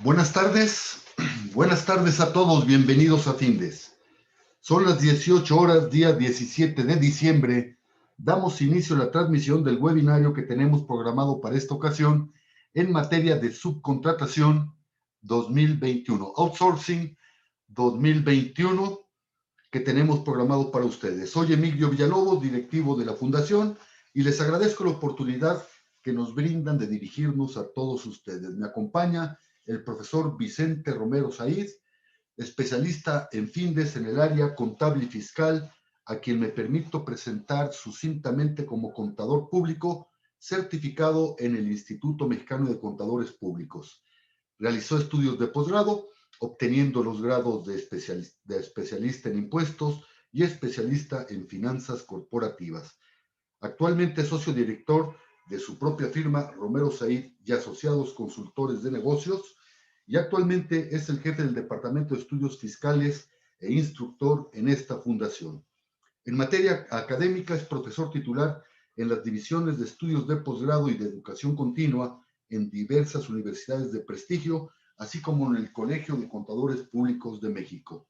Buenas tardes, buenas tardes a todos, bienvenidos a Findes. Son las 18 horas, día 17 de diciembre. Damos inicio a la transmisión del webinario que tenemos programado para esta ocasión en materia de subcontratación 2021, outsourcing 2021, que tenemos programado para ustedes. Soy Emilio Villalobos, directivo de la Fundación, y les agradezco la oportunidad que nos brindan de dirigirnos a todos ustedes. Me acompaña el profesor Vicente Romero Saiz, especialista en Findes en el área contable y fiscal, a quien me permito presentar sucintamente como contador público certificado en el Instituto Mexicano de Contadores Públicos. Realizó estudios de posgrado, obteniendo los grados de especialista en impuestos y especialista en finanzas corporativas. Actualmente es socio director de su propia firma Romero Saiz y Asociados Consultores de Negocios, y actualmente es el jefe del Departamento de Estudios Fiscales e instructor en esta fundación. En materia académica es profesor titular en las divisiones de estudios de posgrado y de educación continua en diversas universidades de prestigio, así como en el Colegio de Contadores Públicos de México.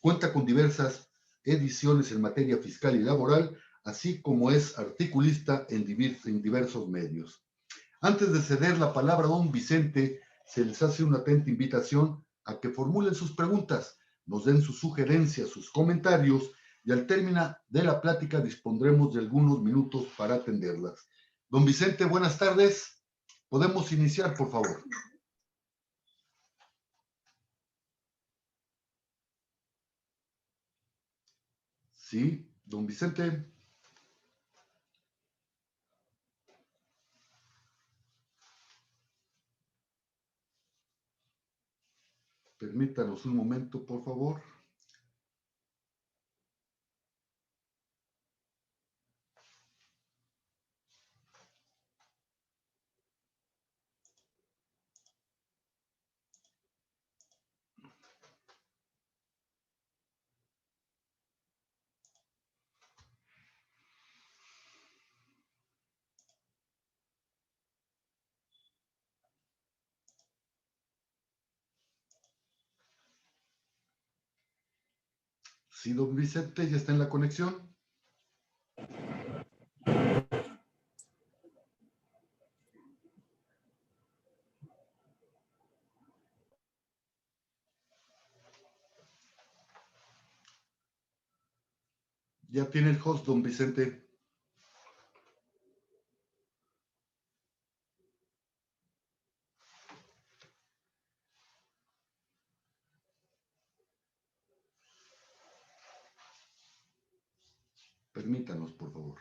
Cuenta con diversas ediciones en materia fiscal y laboral, así como es articulista en diversos medios. Antes de ceder la palabra a don Vicente, se les hace una atenta invitación a que formulen sus preguntas, nos den sus sugerencias, sus comentarios, y al término de la plática dispondremos de algunos minutos para atenderlas. Don Vicente, buenas tardes. ¿Podemos iniciar, por favor? Sí, don Vicente. Permítanos un momento, por favor. Sí, don Vicente, ya está en la conexión. Ya tiene el host, don Vicente. Permítanos, por favor.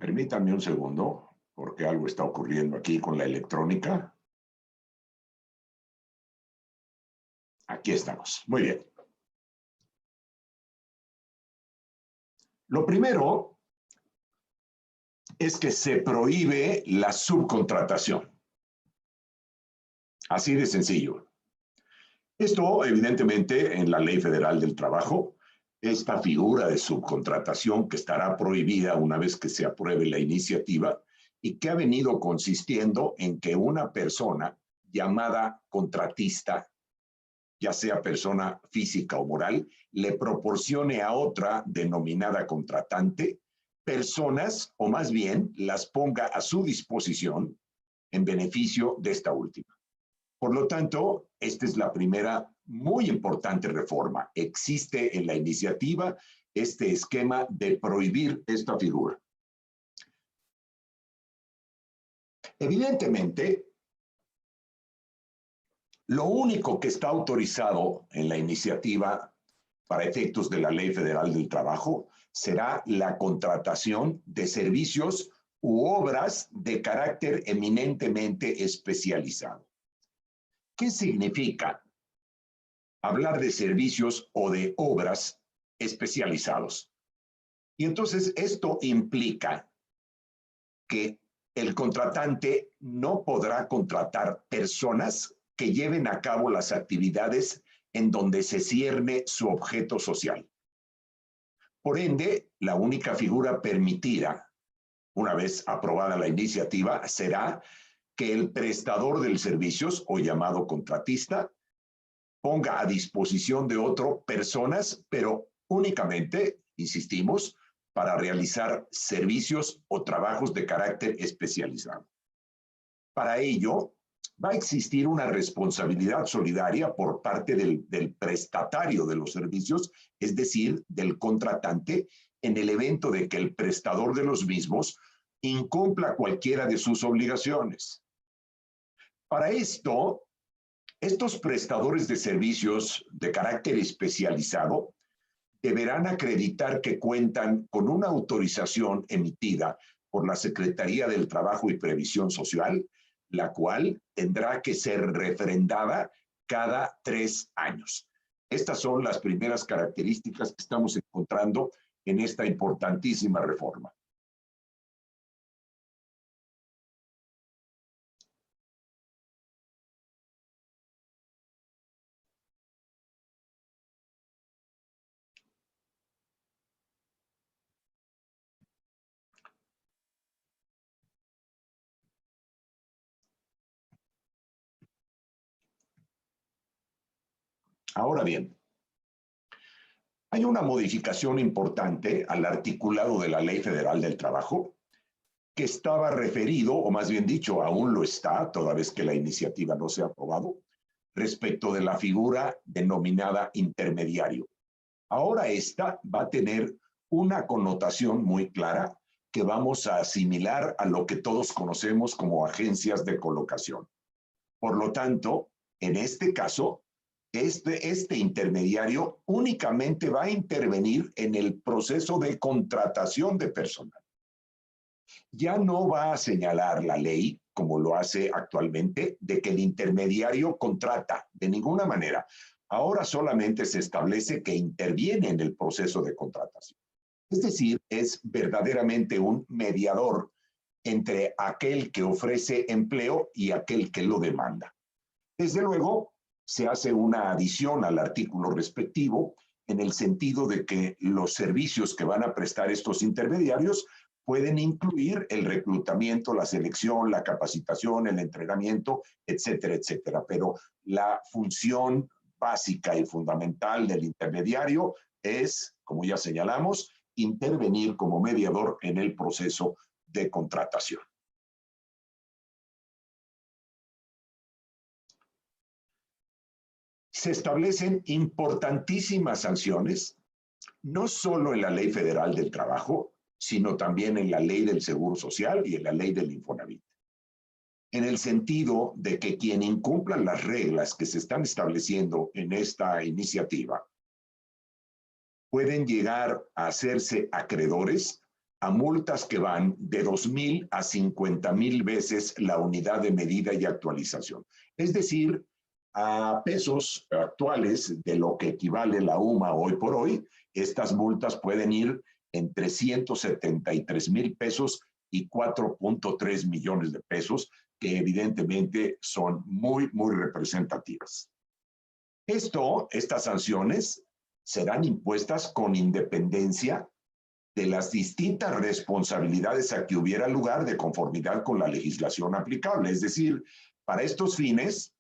Permítanme un segundo, porque algo está ocurriendo aquí con la electrónica. Aquí estamos. Muy bien. Lo primero es que se prohíbe la subcontratación. Así de sencillo. Esto, evidentemente, en la Ley Federal del Trabajo, esta figura de subcontratación que estará prohibida una vez que se apruebe la iniciativa y que ha venido consistiendo en que una persona llamada contratista, ya sea persona física o moral, le proporcione a otra denominada contratante personas, o más bien las ponga a su disposición en beneficio de esta última. Por lo tanto, esta es la primera muy importante reforma. Existe en la iniciativa este esquema de prohibir esta figura. Evidentemente, lo único que está autorizado en la iniciativa para efectos de la Ley Federal del Trabajo será la contratación de servicios u obras de carácter eminentemente especializado. ¿Qué significa hablar de servicios o de obras especializados? Y entonces esto implica que el contratante no podrá contratar personas que lleven a cabo las actividades en donde se cierne su objeto social. Por ende, la única figura permitida, una vez aprobada la iniciativa, será que el prestador del servicios, o llamado contratista, ponga a disposición de otro personas, pero únicamente, insistimos, para realizar servicios o trabajos de carácter especializado. Para ello, va a existir una responsabilidad solidaria por parte del prestatario de los servicios, es decir, del contratante, en el evento de que el prestador de los mismos incumpla cualquiera de sus obligaciones. Para esto, estos prestadores de servicios de carácter especializado deberán acreditar que cuentan con una autorización emitida por la Secretaría del Trabajo y Previsión Social, la cual tendrá que ser refrendada cada 3 años. Estas son las primeras características que estamos encontrando en esta importantísima reforma. Ahora bien, hay una modificación importante al articulado de la Ley Federal del Trabajo que estaba referido, o más bien dicho, aún lo está, toda vez que la iniciativa no se ha aprobado, respecto de la figura denominada intermediario. Ahora esta va a tener una connotación muy clara que vamos a asimilar a lo que todos conocemos como agencias de colocación. Por lo tanto, en este caso, este intermediario únicamente va a intervenir en el proceso de contratación de personal. Ya no va a señalar la ley, como lo hace actualmente, de que el intermediario contrata, de ninguna manera. Ahora solamente se establece que interviene en el proceso de contratación. Es decir, es verdaderamente un mediador entre aquel que ofrece empleo y aquel que lo demanda. Desde luego, se hace una adición al artículo respectivo en el sentido de que los servicios que van a prestar estos intermediarios pueden incluir el reclutamiento, la selección, la capacitación, el entrenamiento, etcétera, etcétera. Pero la función básica y fundamental del intermediario es, como ya señalamos, intervenir como mediador en el proceso de contratación. Se establecen importantísimas sanciones, no solo en la Ley Federal del Trabajo, sino también en la Ley del Seguro Social y en la Ley del Infonavit, en el sentido de que quien incumpla las reglas que se están estableciendo en esta iniciativa pueden llegar a hacerse acreedores a multas que van de 2,000 a 50,000 veces la unidad de medida y actualización. Es decir, a pesos actuales de lo que equivale la UMA hoy por hoy, estas multas pueden ir entre 173,000 pesos y 4.3 millones de pesos, que evidentemente son muy, muy representativas. Estas sanciones serán impuestas con independencia de las distintas responsabilidades a que hubiera lugar de conformidad con la legislación aplicable. Es decir, para estos fines,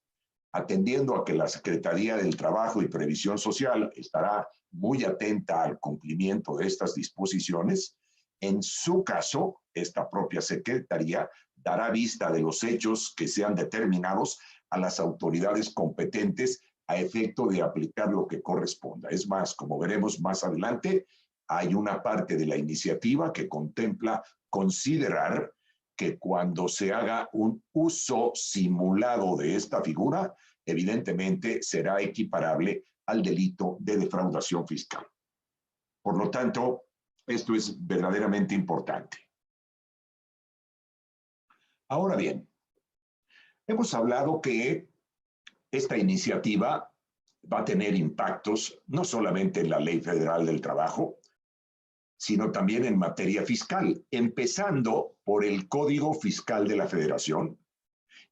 atendiendo a que la Secretaría del Trabajo y Previsión Social estará muy atenta al cumplimiento de estas disposiciones, en su caso, esta propia Secretaría dará vista de los hechos que sean determinados a las autoridades competentes a efecto de aplicar lo que corresponda. Es más, como veremos más adelante, hay una parte de la iniciativa que contempla considerar que cuando se haga un uso simulado de esta figura, evidentemente será equiparable al delito de defraudación fiscal. Por lo tanto, esto es verdaderamente importante. Ahora bien, hemos hablado que esta iniciativa va a tener impactos no solamente en la Ley Federal del Trabajo, sino también en materia fiscal, empezando por el Código Fiscal de la Federación,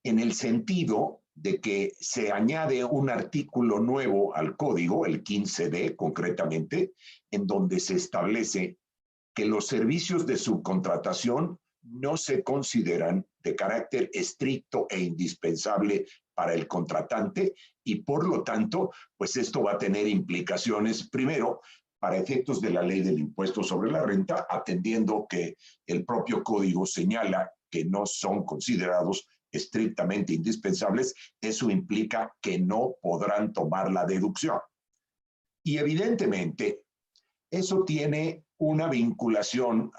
en el sentido de que se añade un artículo nuevo al código, el 15D concretamente, en donde se establece que los servicios de subcontratación no se consideran de carácter estricto e indispensable para el contratante y por lo tanto, pues esto va a tener implicaciones, primero, para efectos de la ley del impuesto sobre la renta, atendiendo que el propio código señala que no son considerados estrictamente indispensables, eso implica que no podrán tomar la deducción. Y evidentemente, eso tiene una vinculación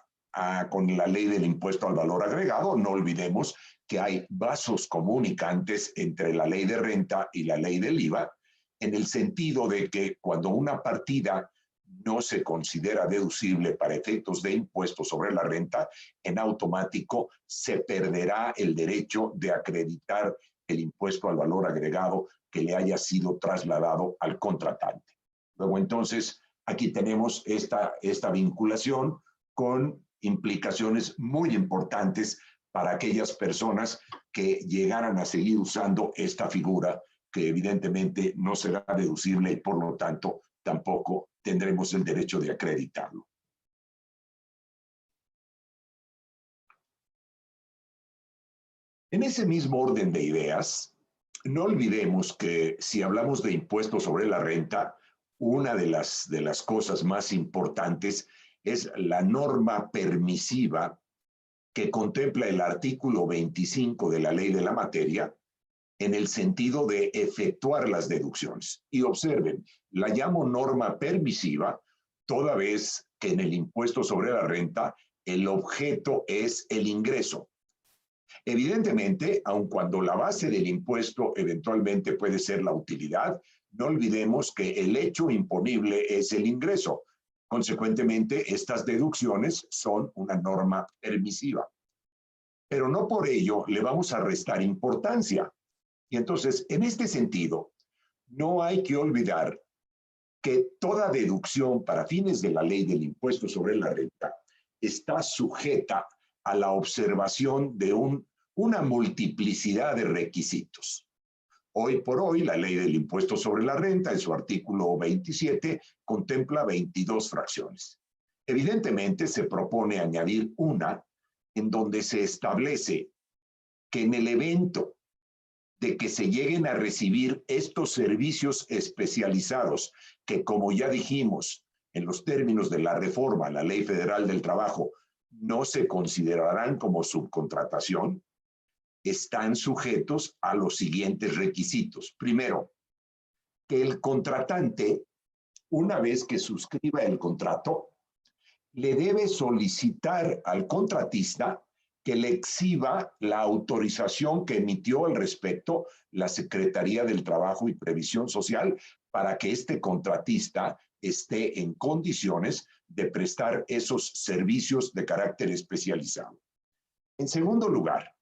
con la ley del impuesto al valor agregado. No olvidemos que hay vasos comunicantes entre la ley de renta y la ley del IVA, en el sentido de que cuando una partida no se considera deducible para efectos de impuesto sobre la renta, en automático se perderá el derecho de acreditar el impuesto al valor agregado que le haya sido trasladado al contratante. Luego, entonces, aquí tenemos esta vinculación con implicaciones muy importantes para aquellas personas que llegaran a seguir usando esta figura, que evidentemente no será deducible y por lo tanto tampoco tendremos el derecho de acreditarlo. En ese mismo orden de ideas, no olvidemos que si hablamos de impuestos sobre la renta, una de las cosas más importantes es la norma permisiva que contempla el artículo 25 de la ley de la materia en el sentido de efectuar las deducciones. Y observen, la llamo norma permisiva toda vez que en el impuesto sobre la renta el objeto es el ingreso. Evidentemente, aun cuando la base del impuesto eventualmente puede ser la utilidad, no olvidemos que el hecho imponible es el ingreso. Consecuentemente, estas deducciones son una norma permisiva. Pero no por ello le vamos a restar importancia. Y entonces, en este sentido, no hay que olvidar que toda deducción para fines de la ley del impuesto sobre la renta está sujeta a la observación de una multiplicidad de requisitos. Hoy por hoy, la ley del impuesto sobre la renta, en su artículo 27, contempla 22 fracciones. Evidentemente, se propone añadir una en donde se establece que en el evento de que se lleguen a recibir estos servicios especializados, que como ya dijimos, en los términos de la reforma, la Ley Federal del Trabajo, no se considerarán como subcontratación, están sujetos a los siguientes requisitos. Primero, que el contratante, una vez que suscriba el contrato, le debe solicitar al contratista que le exhiba la autorización que emitió al respecto la Secretaría del Trabajo y Previsión Social para que este contratista esté en condiciones de prestar esos servicios de carácter especializado. En segundo lugar,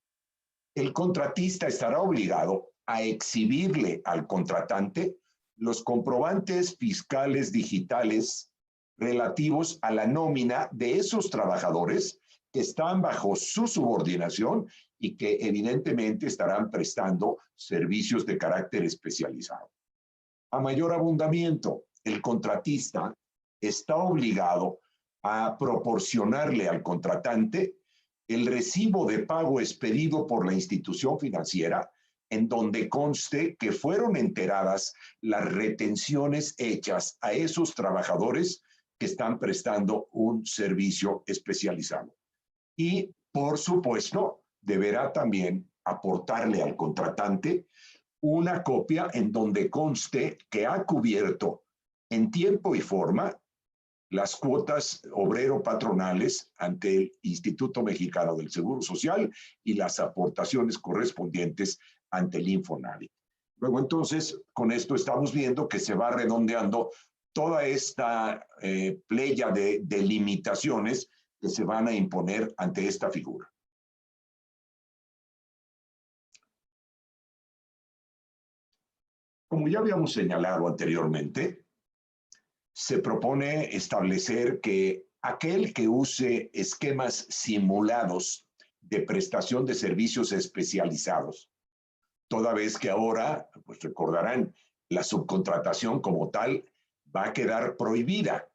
el contratista estará obligado a exhibirle al contratante los comprobantes fiscales digitales relativos a la nómina de esos trabajadores que están bajo su subordinación y que evidentemente estarán prestando servicios de carácter especializado. A mayor abundamiento, el contratista está obligado a proporcionarle al contratante el recibo de pago expedido por la institución financiera, en donde conste que fueron enteradas las retenciones hechas a esos trabajadores que están prestando un servicio especializado. Y, por supuesto, deberá también aportarle al contratante una copia en donde conste que ha cubierto en tiempo y forma las cuotas obrero-patronales ante el Instituto Mexicano del Seguro Social y las aportaciones correspondientes ante el Infonavit. Luego, entonces, con esto estamos viendo que se va redondeando toda esta playa de limitaciones que se van a imponer ante esta figura. Como ya habíamos señalado anteriormente, se propone establecer que aquel que use esquemas simulados de prestación de servicios especializados, toda vez que ahora, pues recordarán, la subcontratación como tal va a quedar prohibida.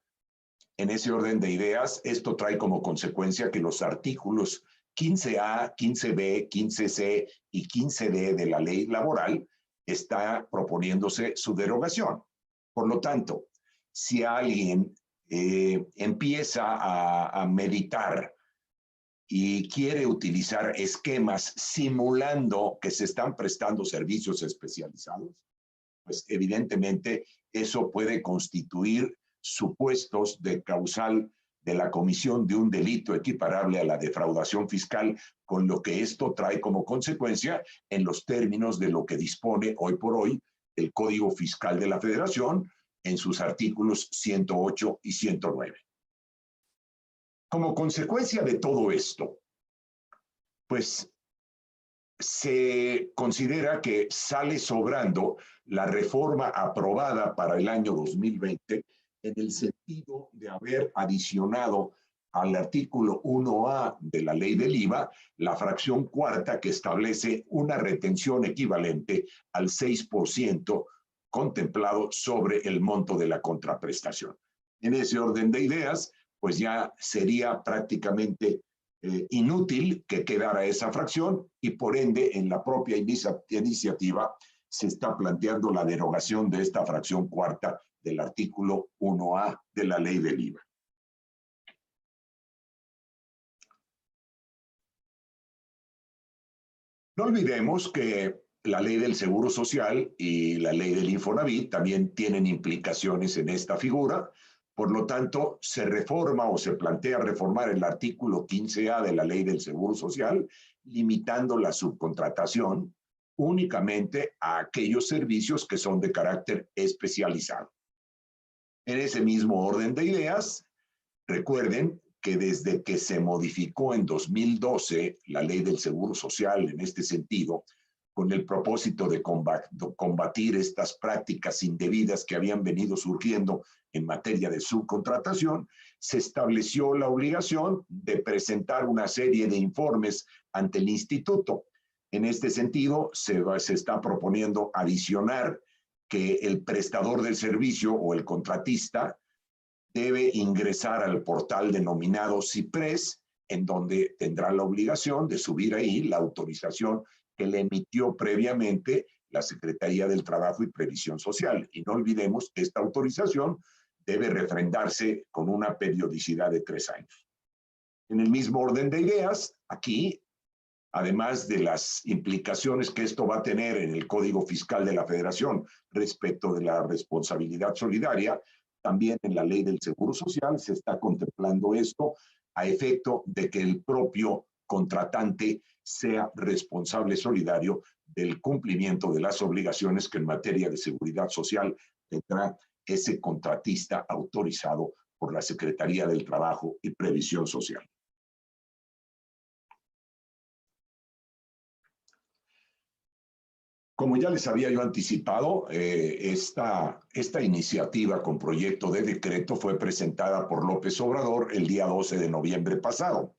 En ese orden de ideas, esto trae como consecuencia que los artículos 15A, 15B, 15C y 15D de la ley laboral está proponiéndose su derogación. Por lo tanto, si alguien empieza a meditar y quiere utilizar esquemas simulando que se están prestando servicios especializados, pues evidentemente eso puede constituir supuestos de causal de la comisión de un delito equiparable a la defraudación fiscal, con lo que esto trae como consecuencia en los términos de lo que dispone hoy por hoy el Código Fiscal de la Federación en sus artículos 108 y 109. Como consecuencia de todo esto, pues se considera que sale sobrando la reforma aprobada para el año 2020 en el sentido de haber adicionado al artículo 1A de la ley del IVA la fracción cuarta que establece una retención equivalente al 6% contemplado sobre el monto de la contraprestación. En ese orden de ideas, pues ya sería prácticamente inútil que quedara esa fracción y por ende en la propia iniciativa se está planteando la derogación de esta fracción cuarta del artículo 1A de la ley del IVA. No olvidemos que la ley del Seguro Social y la ley del Infonavit también tienen implicaciones en esta figura. Por lo tanto, se reforma o se plantea reformar el artículo 15A de la ley del Seguro Social, limitando la subcontratación únicamente a aquellos servicios que son de carácter especializado. En ese mismo orden de ideas, recuerden que desde que se modificó en 2012 la ley del Seguro Social en este sentido, con el propósito de combatir estas prácticas indebidas que habían venido surgiendo en materia de subcontratación, se estableció la obligación de presentar una serie de informes ante el instituto. En este sentido, se está proponiendo adicionar que el prestador del servicio o el contratista debe ingresar al portal denominado CIPRES, en donde tendrá la obligación de subir ahí la autorización que le emitió previamente la Secretaría del Trabajo y Previsión Social. Y no olvidemos que esta autorización debe refrendarse con una periodicidad de 3 años. En el mismo orden de ideas, aquí, además de las implicaciones que esto va a tener en el Código Fiscal de la Federación respecto de la responsabilidad solidaria, también en la Ley del Seguro Social se está contemplando esto a efecto de que el propio contratante sea responsable solidario del cumplimiento de las obligaciones que en materia de seguridad social tendrá ese contratista autorizado por la Secretaría del Trabajo y Previsión Social. Como ya les había yo anticipado, esta iniciativa con proyecto de decreto fue presentada por López Obrador el día 12 de noviembre pasado.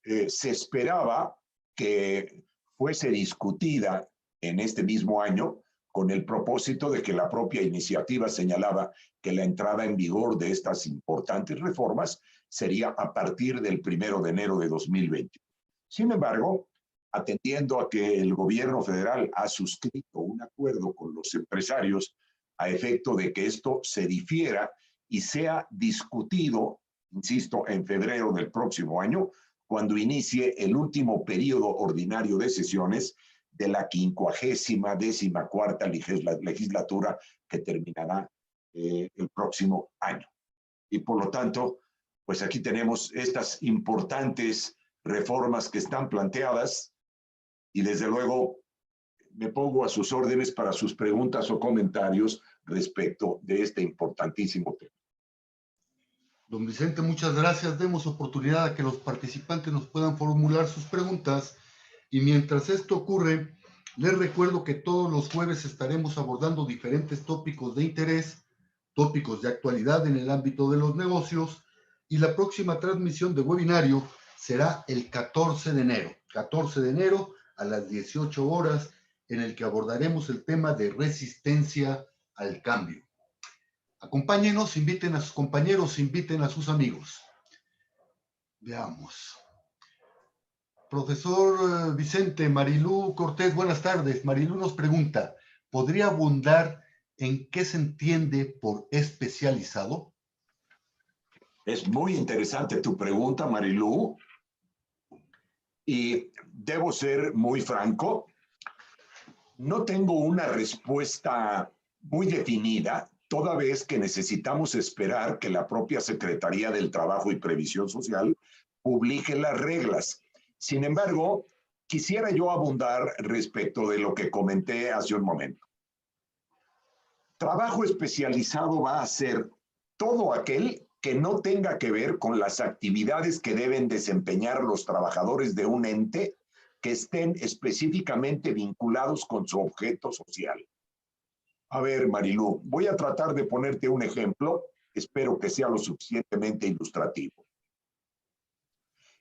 Se esperaba que fuese discutida en este mismo año con el propósito de que la propia iniciativa señalaba que la entrada en vigor de estas importantes reformas sería a partir del 1 de enero de 2020. Sin embargo, atendiendo a que el gobierno federal ha suscrito un acuerdo con los empresarios a efecto de que esto se difiera y sea discutido, insisto, en febrero del próximo año, cuando inicie el último periodo ordinario de sesiones de la 54ª legislatura que terminará el próximo año. Y por lo tanto, pues aquí tenemos estas importantes reformas que están planteadas y desde luego me pongo a sus órdenes para sus preguntas o comentarios respecto de este importantísimo tema. Don Vicente, muchas gracias. Demos oportunidad a que los participantes nos puedan formular sus preguntas. Y mientras esto ocurre, les recuerdo que todos los jueves estaremos abordando diferentes tópicos de interés, tópicos de actualidad en el ámbito de los negocios, y la próxima transmisión de webinario será el 14 de enero. 14 de enero a las 18 horas, en el que abordaremos el tema de resistencia al cambio. Acompáñenos, inviten a sus compañeros, inviten a sus amigos. Veamos. Profesor Vicente, Marilú Cortés, buenas tardes. Marilú nos pregunta, ¿podría abundar en qué se entiende por especializado? Es muy interesante tu pregunta, Marilú. Y debo ser muy franco, no tengo una respuesta muy definida, toda vez que necesitamos esperar que la propia Secretaría del Trabajo y Previsión Social publique las reglas. Sin embargo, quisiera yo abundar respecto de lo que comenté hace un momento. Trabajo especializado va a ser todo aquel que no tenga que ver con las actividades que deben desempeñar los trabajadores de un ente que estén específicamente vinculados con su objeto social. A ver, Marilú, voy a tratar de ponerte un ejemplo, espero que sea lo suficientemente ilustrativo.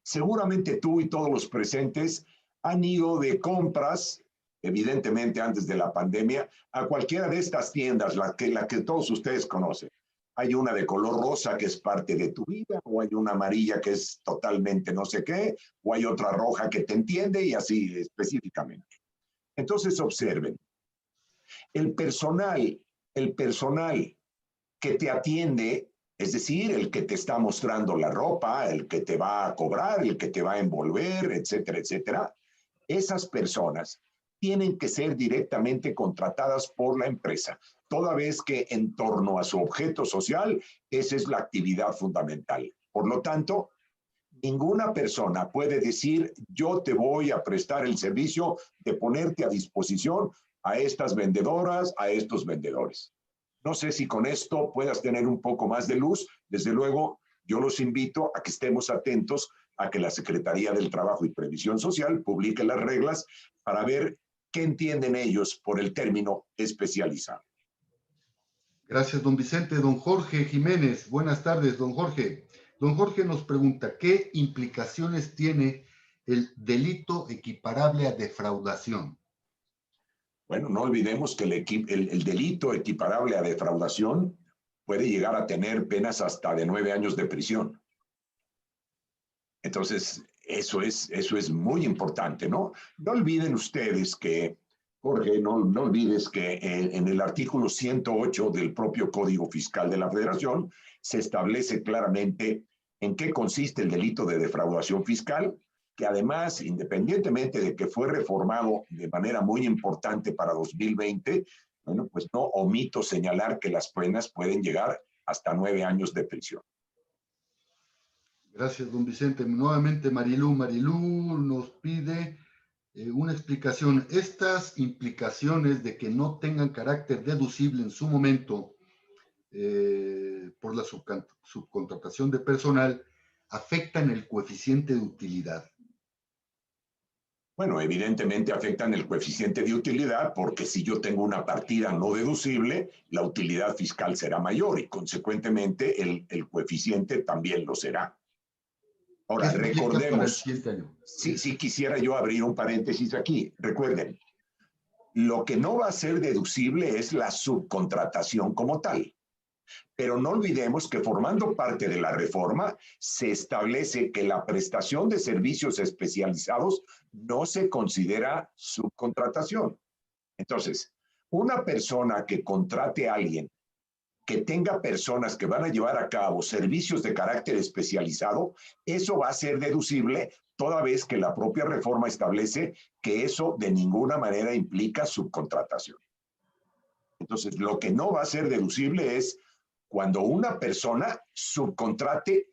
Seguramente tú y todos los presentes han ido de compras, evidentemente antes de la pandemia, a cualquiera de estas tiendas, la que todos ustedes conocen. Hay una de color rosa que es parte de tu vida, o hay una amarilla que es totalmente no sé qué, o hay otra roja que te entiende y así específicamente. Entonces observen, el personal que te atiende, es decir, el que te está mostrando la ropa, el que te va a cobrar, el que te va a envolver, etcétera, etcétera, esas personas tienen que ser directamente contratadas por la empresa, toda vez que en torno a su objeto social, esa es la actividad fundamental. Por lo tanto, ninguna persona puede decir, yo te voy a prestar el servicio de ponerte a disposición a estas vendedoras, a estos vendedores. No sé si con esto puedas tener un poco más de luz. Desde luego, yo los invito a que estemos atentos a que la Secretaría del Trabajo y Previsión Social publique las reglas para ver qué entienden ellos por el término especializado. Gracias, don Vicente. Don Jorge Jiménez, buenas tardes, don Jorge. Don Jorge nos pregunta, ¿qué implicaciones tiene el delito equiparable a defraudación? Bueno, no olvidemos que el delito equiparable a defraudación puede llegar a tener penas hasta de 9 años de prisión. Entonces, eso es muy importante, ¿no? No olviden ustedes que, Jorge, no olvides que en el artículo 108 del propio Código Fiscal de la Federación se establece claramente en qué consiste el delito de defraudación fiscal, que además, independientemente de que fue reformado de manera muy importante para 2020, bueno, pues no omito señalar que las penas pueden llegar hasta 9 años de prisión. Gracias, don Vicente. Nuevamente, Marilú nos pide una explicación. Estas implicaciones de que no tengan carácter deducible en su momento, por la subcontratación de personal afectan el coeficiente de utilidad? Bueno, evidentemente afectan el coeficiente de utilidad porque si yo tengo una partida no deducible, la utilidad fiscal será mayor y consecuentemente el coeficiente también lo será. ¿Qué Ahora, significa para el recordemos, siguiente año? sí quisiera yo abrir un paréntesis aquí. Recuerden, lo que no va a ser deducible es la subcontratación como tal. Pero no olvidemos que formando parte de la reforma se establece que la prestación de servicios especializados no se considera subcontratación. Entonces, una persona que contrate a alguien que tenga personas que van a llevar a cabo servicios de carácter especializado, eso va a ser deducible toda vez que la propia reforma establece que eso de ninguna manera implica subcontratación. Entonces, lo que no va a ser deducible es cuando una persona subcontrate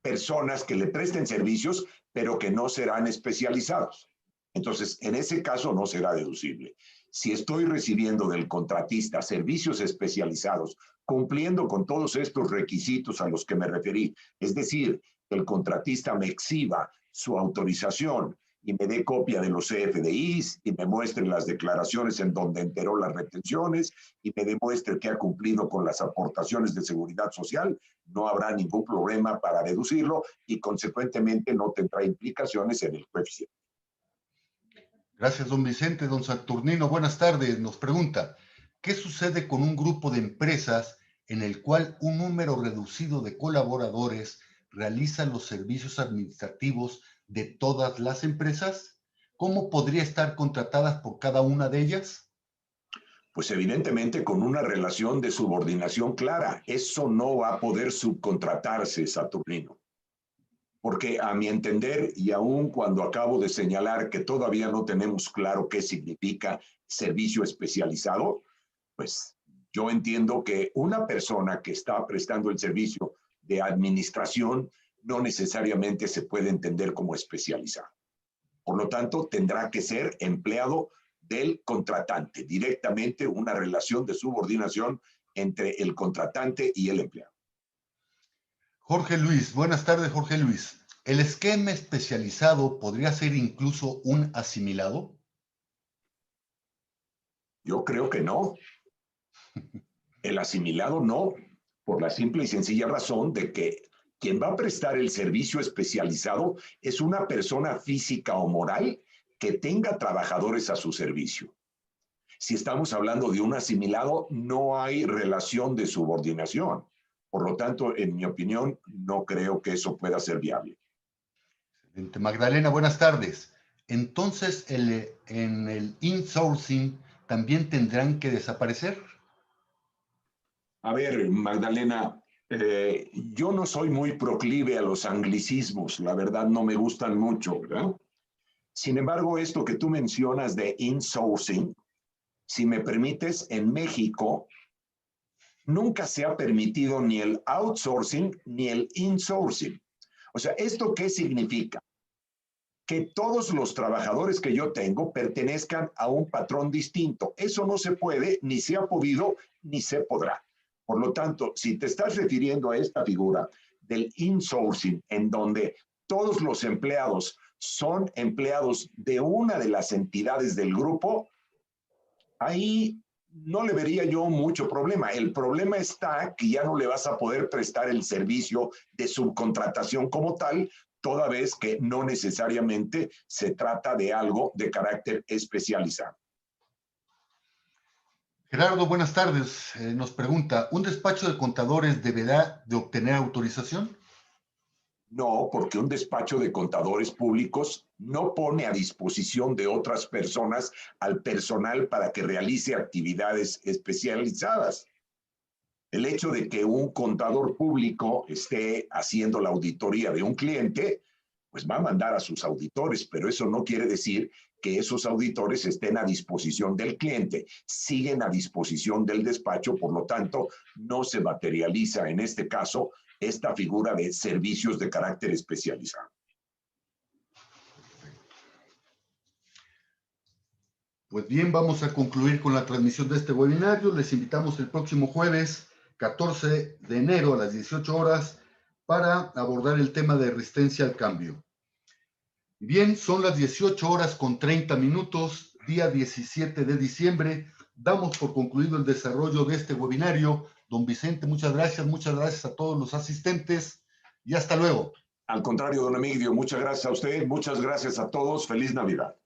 personas que le presten servicios, pero que no serán especializados. Entonces, en ese caso no será deducible. Si estoy recibiendo del contratista servicios especializados, cumpliendo con todos estos requisitos a los que me referí, es decir, que el contratista me exhiba su autorización y me dé copia de los CFDIs y me muestre las declaraciones en donde enteró las retenciones y me demuestre que ha cumplido con las aportaciones de seguridad social, no habrá ningún problema para deducirlo y consecuentemente no tendrá implicaciones en el coeficiente. Gracias, don Vicente. Don Saturnino, buenas tardes. Nos pregunta, ¿qué sucede con un grupo de empresas en el cual un número reducido de colaboradores realiza los servicios administrativos de todas las empresas? ¿Cómo podría estar contratadas por cada una de ellas? Pues evidentemente con una relación de subordinación clara. Eso no va a poder subcontratarse, Saturnino. Porque a mi entender, y aun cuando acabo de señalar que todavía no tenemos claro qué significa servicio especializado, pues yo entiendo que una persona que está prestando el servicio de administración no necesariamente se puede entender como especializado. Por lo tanto, tendrá que ser empleado del contratante, directamente una relación de subordinación entre el contratante y el empleado. Jorge Luis, buenas tardes, Jorge Luis. ¿El esquema especializado podría ser incluso un asimilado? Yo creo que no. El asimilado no, por la simple y sencilla razón de que quien va a prestar el servicio especializado es una persona física o moral que tenga trabajadores a su servicio. Si estamos hablando de un asimilado, no hay relación de subordinación. Por lo tanto, en mi opinión, no creo que eso pueda ser viable. Magdalena, buenas tardes. Entonces, en el insourcing también tendrán que desaparecer. A ver, Magdalena, yo no soy muy proclive a los anglicismos, la verdad no me gustan mucho, ¿verdad? Sin embargo, esto que tú mencionas de insourcing, si me permites, en México nunca se ha permitido ni el outsourcing ni el insourcing. O sea, ¿esto qué significa? Que todos los trabajadores que yo tengo pertenezcan a un patrón distinto. Eso no se puede, ni se ha podido, ni se podrá. Por lo tanto, si te estás refiriendo a esta figura del insourcing, en donde todos los empleados son empleados de una de las entidades del grupo, ahí no le vería yo mucho problema. El problema está que ya no le vas a poder prestar el servicio de subcontratación como tal, toda vez que no necesariamente se trata de algo de carácter especializado. Gerardo, buenas tardes. Nos pregunta, ¿un despacho de contadores deberá de obtener autorización? No, porque un despacho de contadores públicos no pone a disposición de otras personas al personal para que realice actividades especializadas. El hecho de que un contador público esté haciendo la auditoría de un cliente, pues va a mandar a sus auditores, pero eso no quiere decir que esos auditores estén a disposición del cliente, siguen a disposición del despacho, por lo tanto, no se materializa en este caso esta figura de servicios de carácter especializado. Pues bien, vamos a concluir con la transmisión de este webinario. Les invitamos el próximo jueves 14 de enero a las 18 horas para abordar el tema de resistencia al cambio. Bien, son las 18 horas con 30 minutos, día 17 de diciembre. Damos por concluido el desarrollo de este webinario. Don Vicente, muchas gracias a todos los asistentes y hasta luego. Al contrario, don Emigdio, muchas gracias a usted, muchas gracias a todos. Feliz Navidad.